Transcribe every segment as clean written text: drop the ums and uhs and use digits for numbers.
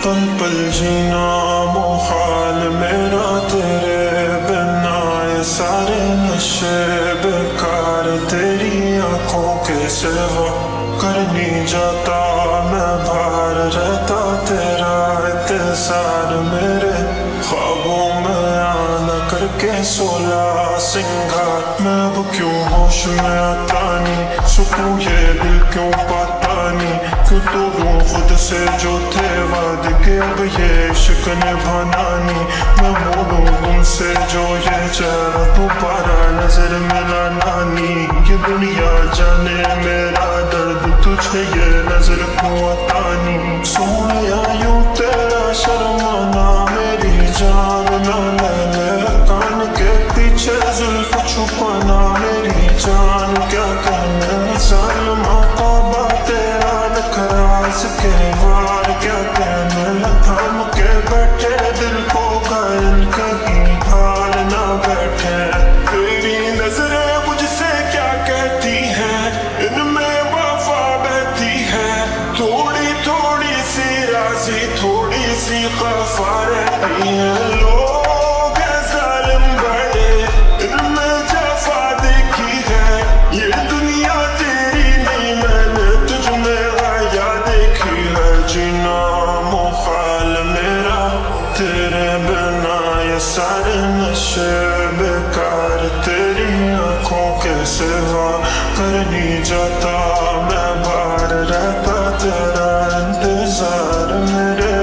पल पल जीना मुहाल मेरा तेरे बिना, ये सारे नशे बेकार तेरी आंखों के सिवा। कर नहीं जाता मैं बाहर रहता तेरा इंतजार, मेरे ख्वाबों में आना करके 16 सिंगार। मैं अब क्यों होश में आता नहीं, सुकून ये दिल क्यों पाता नहीं। क्यों तोड़ूं खुद से जो थे वादे के, अब ये इश्क निभाना नहीं। मैं मोड़ूं तुमसे जो ये चेहरा दोबारा नजर मिलाना नहीं। ये दुनिया जाने मेरा दर्द तुझे ये नजर क्यों आता नहीं। सोनिया यूं तेरा शर्माना मेरी जान ना ले, कान के पीछे जुल्फ छुपाना मेरी जान क्या कहना। जालिमा तौबा तेरा नखराज के वार क्या कहना। थाम के बैठे दिल को घायल कहीं हार ना बैठे। तेरी नजरें मुझसे क्या कहती हैं, इनमें वफा बहती है। थोड़ी थोड़ी सी राज़ी थोड़ी सी खफा रहती है। लोग हैं जालिम बड़े, इनमें जफा देखी है। ये दुनिया तेरी नहीं मैंने तुझ में आया देखी है। जीना मुहाल मेरा तेरे बिना, ये सारे नशे बेकार तेरी आंखों के सिवा। कर नहीं जाता मैं बाहर रहता तेरा इंतजार, मेरे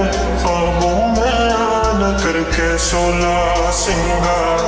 ख्वाबों में आना करके 16 सिंगार।